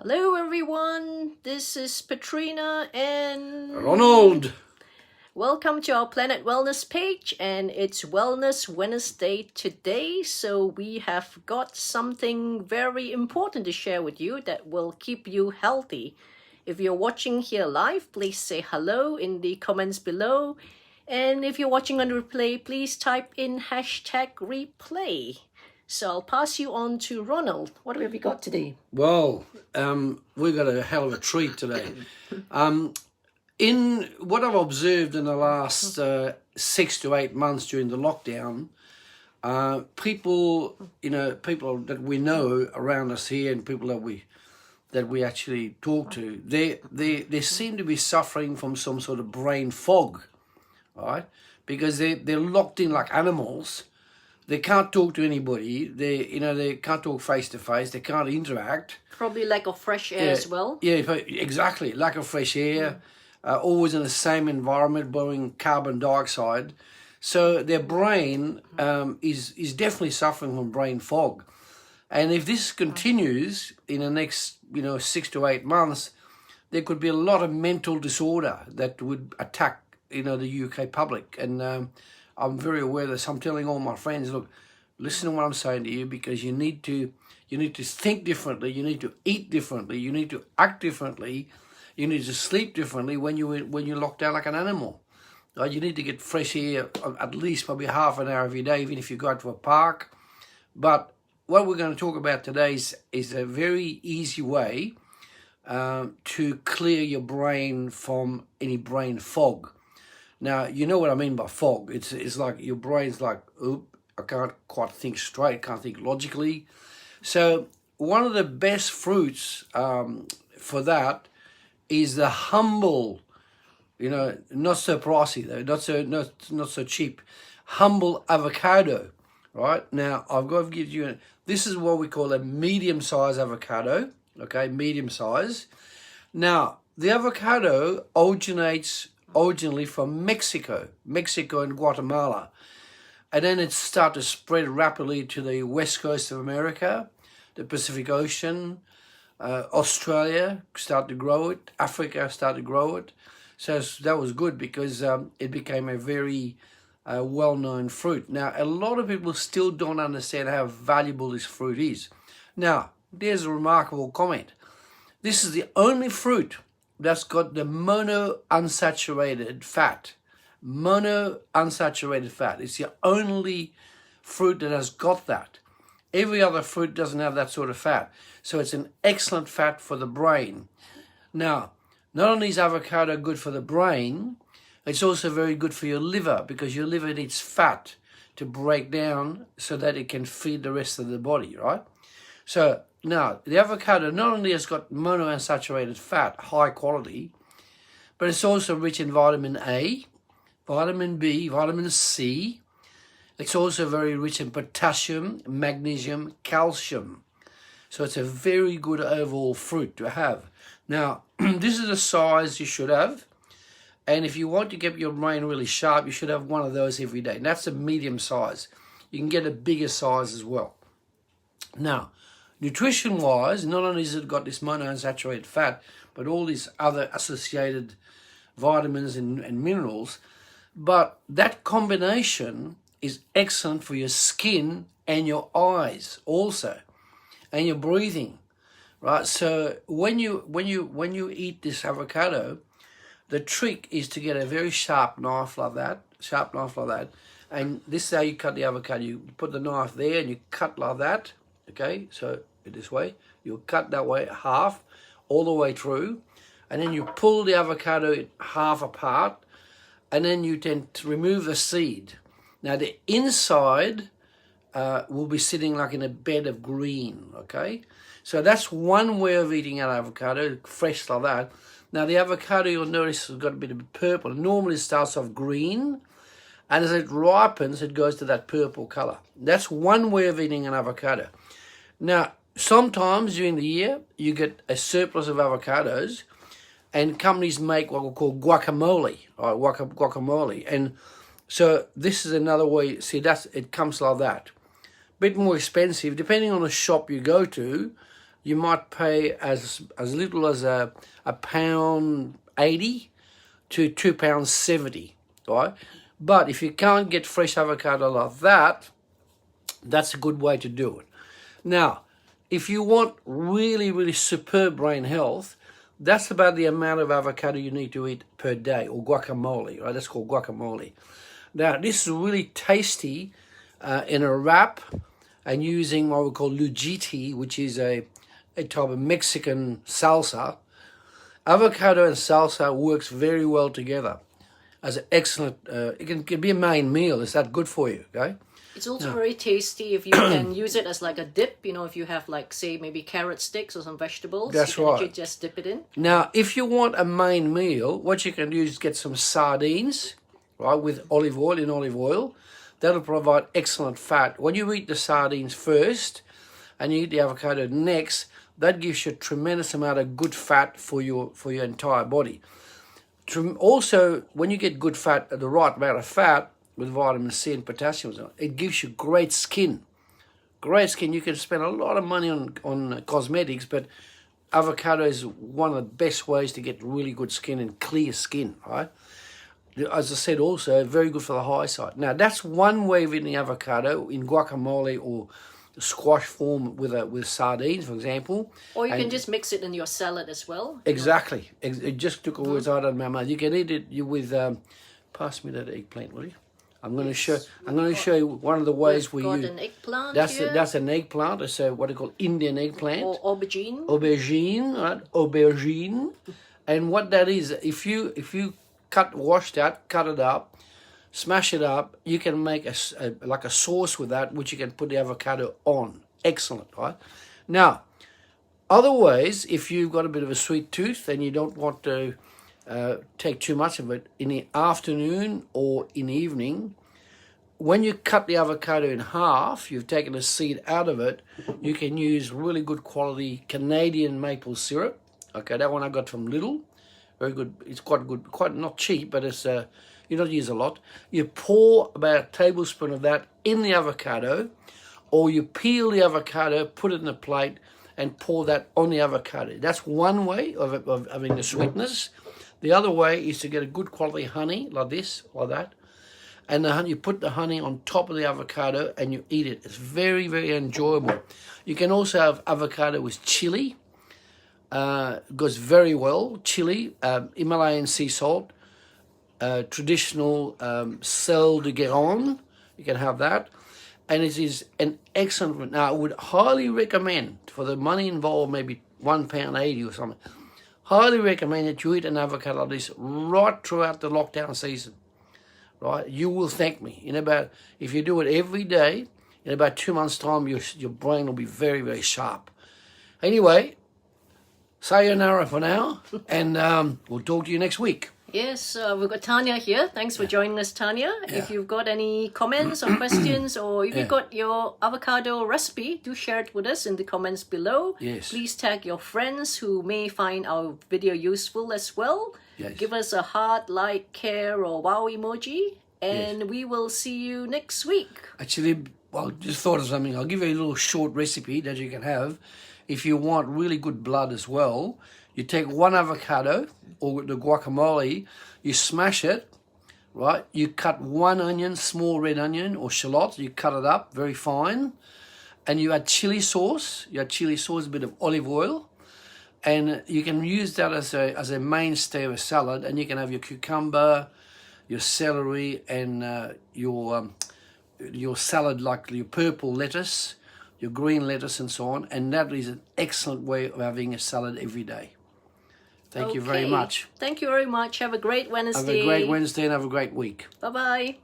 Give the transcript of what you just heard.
Hello everyone, this is Petrina and Ronald. welcome to our Planet Wellness page, and it's Wellness Wednesday today, so we have got something very important to share with you that will keep you healthy. If you're watching here live, please say hello in the comments below, and if you're watching on replay, please type in #replay. So I'll pass you on to Ronald. What have we got today? Well, we've got a hell of a treat today. In what I've observed in the last 6 to 8 months during the lockdown, people that we know around us here and people that we actually talk to, they seem to be suffering from some sort of brain fog, right? Because they're locked in like animals. They can't talk to anybody. They can't talk face to face. They can't interact. Probably lack of fresh air as well. Yeah, exactly. Lack of fresh air. Always in the same environment, blowing carbon dioxide. So their brain is definitely suffering from brain fog. And if this continues in the next 6 to 8 months, there could be a lot of mental disorder that would attack the UK public. And I'm very aware of this. I'm telling all my friends, look, listen to what I'm saying to you, because you need to think differently. You need to eat differently. You need to act differently. You need to sleep differently when you're locked down like an animal. You need to get fresh air at least probably half an hour every day, even if you go out to a park. But what we're going to talk about today is a very easy way to clear your brain from any brain fog. Now, you know what I mean by fog. It's like your brain's like, oop, I can't quite think straight, can't think logically. So one of the best fruits for that is the humble, not so pricey though, not so cheap, humble avocado, right? Now, I've got to give you, this is what we call a medium-sized avocado, okay, medium size. Now, the avocado originally from Mexico and Guatemala. And then it started to spread rapidly to the west coast of America, the Pacific Ocean, Australia started to grow it, Africa started to grow it. So that was good because it became a very well-known fruit. Now, a lot of people still don't understand how valuable this fruit is. Now, there's a remarkable comment. This is the only fruit that's got the monounsaturated fat. Monounsaturated fat. It's the only fruit that has got that. Every other fruit doesn't have that sort of fat. So it's an excellent fat for the brain. Now, not only is avocado good for the brain, it's also very good for your liver, because your liver needs fat to break down so that it can feed the rest of the body, right? So now, the avocado not only has got monounsaturated fat, high quality, but it's also rich in vitamin A, vitamin B, vitamin C. It's also very rich in potassium, magnesium, calcium. So it's a very good overall fruit to have. Now, this is the size you should have. And if you want to get your brain really sharp, you should have one of those every day. And that's a medium size. You can get a bigger size as well. Now, nutrition-wise, not only has it got this monounsaturated fat, but all these other associated vitamins and minerals, but that combination is excellent for your skin and your eyes also, and your breathing, right? So when you eat this avocado, the trick is to get a very sharp knife like that, and this is how you cut the avocado. You put the knife there and you cut like that. Okay, so this way, you cut that way half, all the way through, and then you pull the avocado half apart, and then you tend to remove the seed. Now the inside will be sitting like in a bed of green, okay? So that's one way of eating an avocado, fresh like that. Now the avocado, you'll notice, has got a bit of purple. Normally it starts off green, and as it ripens, it goes to that purple color. That's one way of eating an avocado. Now, sometimes during the year, you get a surplus of avocados, and companies make what we call guacamole, or guacamole. And so this is another way. See, it comes like that. Bit more expensive, depending on the shop you go to. you might pay as little as a £1.80 to £2.70, right? But if you can't get fresh avocado like that, that's a good way to do it. Now, if you want really, really superb brain health, that's about the amount of avocado you need to eat per day, or guacamole, right? That's called guacamole. Now, this is really tasty in a wrap, and using what we call lujiti, which is a type of Mexican salsa. Avocado and salsa works very well together as an excellent, it can be a main meal. Is that good for you, okay? It's also very tasty if you can use it as like a dip, you know, if you have like, say, maybe carrot sticks or some vegetables. That's you can right. actually just dip it in. Now, if you want a main meal, what you can do is get some sardines, right, with olive oil. That'll provide excellent fat. When you eat the sardines first and you eat the avocado next, that gives you a tremendous amount of good fat for your entire body. Also, when you get good fat, the right amount of fat with vitamin C and potassium, it gives you great skin. Great skin. You can spend a lot of money on cosmetics, but avocado is one of the best ways to get really good skin and clear skin, right? As I said, also very good for the eyesight. Now, that's one way of eating avocado in guacamole or squash form with sardines, for example. Or you can just mix it in your salad as well. Exactly. It just took a words out of my mouth. You can eat it with. Pass me that eggplant, will you? I'm going to show you one of the ways we use. An eggplant. That's an eggplant. It's what they call Indian eggplant. Or aubergine. Aubergine, right? Aubergine. And what that is, if you wash that, cut it up, smash it up, you can make like a sauce with that, which you can put the avocado on. Excellent, right? Now, other ways, if you've got a bit of a sweet tooth and you don't want to take too much of it, in the afternoon or in the evening, when you cut the avocado in half, you've taken the seed out of it, you can use really good quality Canadian maple syrup. Okay, that one I got from Lidl. Very good. It's quite good. Quite not cheap, but it's you don't use a lot. You pour about a tablespoon of that in the avocado, or you peel the avocado, put it in a plate, and pour that on the avocado. That's one way of having the sweetness. The other way is to get a good quality honey, like this, like that. And the honey, you put the honey on top of the avocado and you eat it. It's very, very enjoyable. You can also have avocado with chili. Goes very well. Chili, Himalayan sea salt, traditional sel de Guérande. You can have that. And it is an excellent. Now, I would highly recommend, for the money involved, maybe £1.80 or something, highly recommend that you eat an avocado like this right throughout the lockdown season. Right? You will thank me. If you do it every day, in about 2 months' time, your brain will be very, very sharp. Anyway, sayonara for now, and we'll talk to you next week. Yes, we've got Tanya here. Thanks for joining us, Tanya. Yeah. If you've got any comments or questions, or if you've got your avocado recipe, do share it with us in the comments below. Yes. Please tag your friends who may find our video useful as well. Yes. Give us a heart, like, care, or wow emoji, and we will see you next week. Actually, well, just thought of something. I'll give you a little short recipe that you can have. If you want really good blood as well, you take one avocado, or the guacamole, you smash it, right? You cut one onion, small red onion or shallot, you cut it up very fine, and you add chili sauce. You add chili sauce, a bit of olive oil, and you can use that as a mainstay of a salad, and you can have your cucumber, your celery, and your salad, like your purple lettuce, your green lettuce, and so on, and that is an excellent way of having a salad every day. Thank you very much. Thank you very much. Have a great Wednesday. Have a great Wednesday and have a great week. Bye-bye.